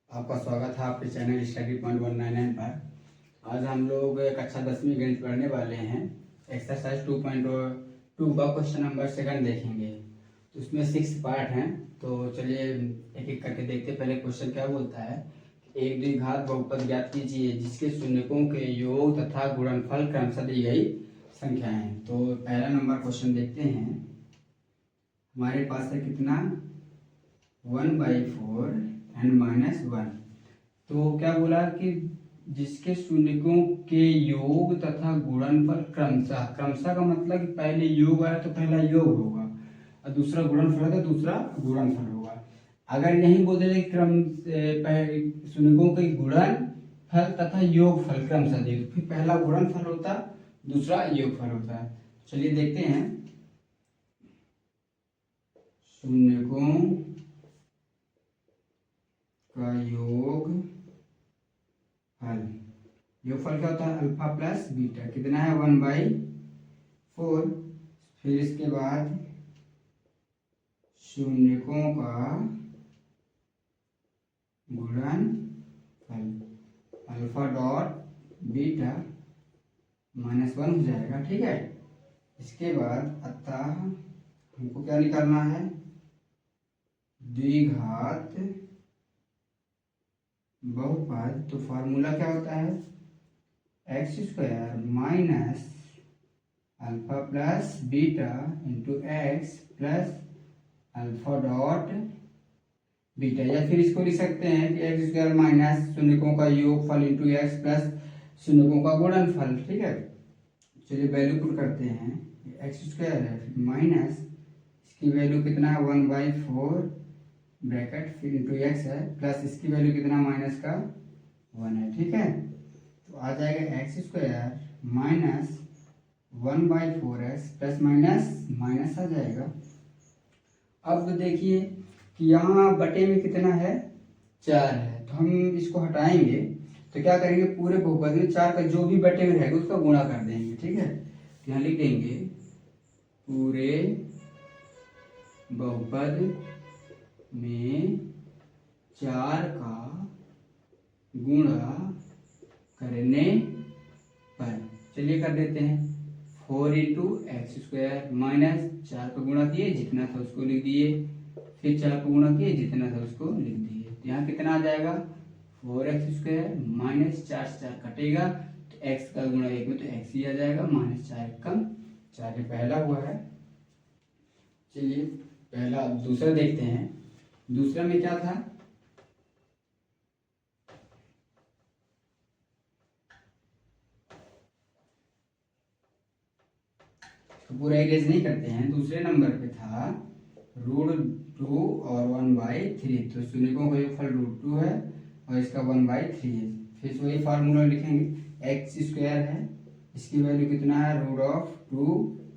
आपका स्वागत है आपके चैनल स्टडी पॉइंट 199 पर। आज हम लोग कक्षा 10वीं गणित पढ़ने वाले हैं। एक्सरसाइज 2.2 का क्वेश्चन नंबर 2 देखेंगे। तो उसमें 6 पार्ट हैं, तो चलिए एक एक करके देखते हैं। पहले क्वेश्चन क्या बोलता है, एक द्विघात बहुपद ज्ञात कीजिए जिसके शून्यकों के योग तथा गुणनफल क्रमशः दी गई संख्याएं। तो पहला नंबर क्वेश्चन देखते हैं। हमारे पास है कितना, 1/4 एंड -1। तो क्या बोला कि जिसके शून्यकों के योग तथा गुणनफल क्रमशः, क्रमशः का मतलब कि पहले योग आया तो पहला योग होगा और दूसरा गुणनफल है तो दूसरा गुणनफल होगा। अगर यही बोल देते क्रम शून्यकों के गुणनफल तथा योगफल क्रमशः दे तो फिर पहला गुणनफल होता, दूसरा योगफल होता है। चलिए देखते हैं। शून्यकों का योग फल, योगफल क्या होता है, अल्फा प्लस बीटा। कितना है, 1/4। फिर इसके बाद शून्यकों का गुणनफल, अल्फा डॉट बीटा -1 हो जाएगा। ठीक है। इसके बाद अतः हमको क्या निकालना है, द्विघात बहुपद। तो फार्मूला क्या होता है, x² minus alpha plus beta into x plus alpha dot beta. या फिर इसको लिख सकते हैं कि x² माइनस शून्यकों का योगफल इंटू एक्स प्लस शून्यकों का गुणनफल। ठीक है। चलिए वैल्यू पुट करते हैं। x² है, फिर माइनस इसकी वैल्यू कितना है, 1/4 ब्रैकेट, फिर इंटू एक्स है, प्लस इसकी वैल्यू कितना, माइनस का 1 है। ठीक है। तो आ जाएगा x² minus 1/4x plus minus minus आ जाएगा। अब देखिए कि यहाँ बटे में कितना है, 4 है, तो हम इसको हटाएंगे। तो क्या करेंगे, पूरे बहुपद में 4 का जो भी बटे में रहेगा उसका गुणा कर देंगे। ठीक है। तो यहाँ लिख देंगे पूरे बहुपद में 4 का गुणा करने पर, चलिए कर देते हैं। 4 × x² माइनस 4 पर गुणा किए, जितना था उसको लिख दिए, फिर 4 पर गुणा किए, जितना था उसको लिख दिए। तो यहाँ कितना आ जाएगा, 4x² माइनस 4 से 4 कटेगा तो x का गुणा 1 में तो x ही आ जाएगा, -4 कम 4। पहला हुआ है। चलिए पहला, दूसरा देखते हैं। दूसरा में क्या था, तो पूरा इरेज नहीं करते हैं। दूसरे नंबर पे था √2 और 1/3। तो शून्यकों का योगफल √2 है और इसका 1/3 है। फिर वही फार्मूला लिखेंगे, x² है, इसकी वैल्यू कितना है, √2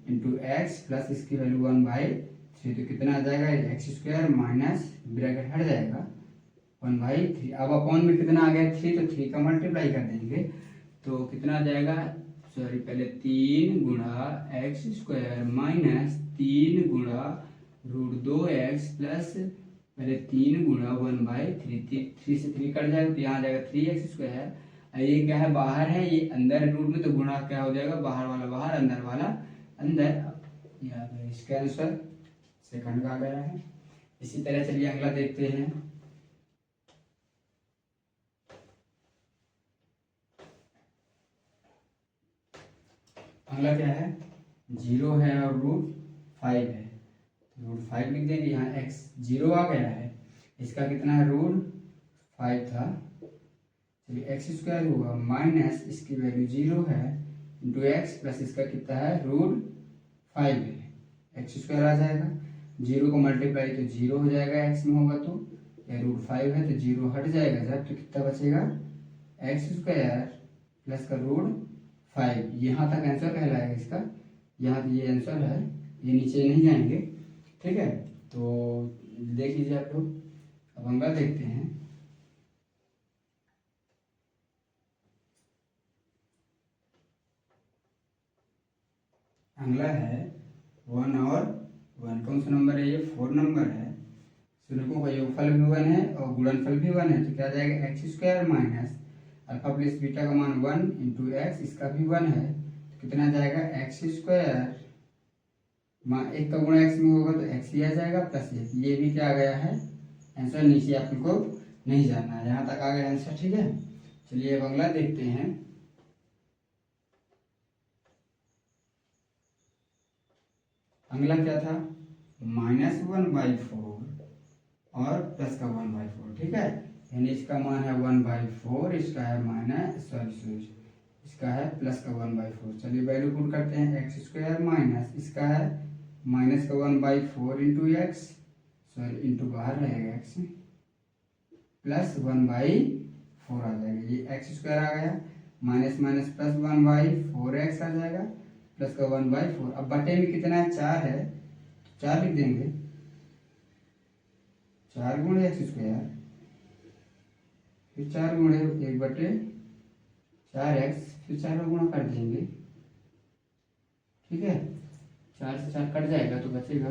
इंटू एक्स प्लस इसकी वैल्यू 1/3। तो कितना आ जाएगा, x² माइनस ब्रैकेट हट जाएगा 1/3। अब अपॉन में कितना आ गया, 3, तो 3 का मल्टीप्लाई कर देंगे तो कितना आ जाएगा, सॉरी पहले 3 × x² माइनस 3 × √2x प्लस पहले 3 × 1/3। 3 से 3 कट जाएगा तो यहाँ आ जाएगा 3x²। ये क्या है, बाहर है, ये अंदर है रूट में, तो गुणा क्या हो जाएगा, बाहर वाला बाहर अंदर वाला अंदर। इसका आंसर सेकंड का आ गया है। इसी तरह चलिए अगला देखते हैं। अगला क्या है, 0 है और √5 है, √5 लिख देंगे। यहाँ x 0 आ गया है, इसका कितना है, √5 था। चलिए x² हुआ माइनस इसकी वैल्यू 0 है इंटू एक्स प्लस इसका कितना है, √5 है, x² आ जाएगा। 0 को मल्टीप्लाई तो 0 हो जाएगा, x में होगा तो या √5 है तो 0 हट जाएगा जब, तो कितना बचेगा, x² प्लस का √5। यहाँ तक आंसर कहलाएगा इसका, यहाँ ये आंसर है, ये नीचे नहीं जाएंगे। ठीक है। तो देख लीजिए आप लोग। अब अगला देखते हैं। अगला है 1 और 1, कौन सा नंबर है ये, 4 नंबर है। शून्यकों का योगफल भी 1 है और गुणनफल भी 1 है, तो क्या आ जाएगा x square minus alpha plus beta का मान 1 इंटू एक्स, इसका भी 1 है, तो कितना आ जाएगा एक्स स्क्वायर, एक का गुणा एक्स में होगा तो एक्स ही आ जाएगा प्लस एक, ये भी क्या आ गया है आंसर। नीचे आपको नहीं जाना है, यहाँ तक आ गया आंसर, ठीक है। चलिए अब अगला देखते हैं। अगला क्या था, -1/4 और प्लस का 1/4, ठीक है। यानी इसका मान है 1/4, इसका है इसका है प्लस का 1/4। चलिए वैल्यू पुट करते हैं, एक्स स्क्वायर माइनस इसका है माइनस का 1/4 इंटू एक्स, इंटू बाहर रहेगा एक्स, प्लस 1/4 आ जाएगा, ये एक्स स्क्वायर आ गया, माइनस माइनस प्लस 1/4 एक्स आ जाएगा, प्लस का 1/4। अब बटे में कितना है, 4 है, 4 लिख देंगे, 4 गुणे एक्स स्क्वायर, फिर 4 गुणे 1/4x, फिर 4 का गुणा कर देंगे, ठीक है। 4 से 4 कट जाएगा तो बचेगा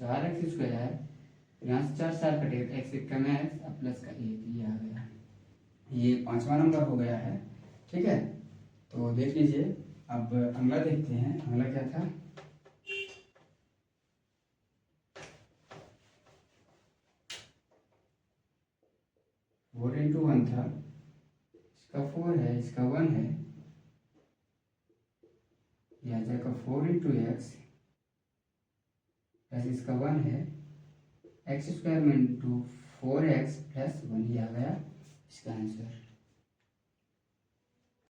4x स्क्वायर, यहाँ से 4 4 कटेगा तो एक्स एक का एक्स और प्लस का 1, ये आ गया, ये 5वां नंबर हो गया है, ठीक है। तो देख लीजिए, अब अगला देखते हैं। अगला क्या था, 4 इंटू 1 था, इसका 4 है, इसका 1 है, यह आ जाएगा 4 इंटू एक्स प्लस इसका 1 है, एक्स स्क्वायर में इंटू 4x प्लस 1, ये आ गया इसका आंसर।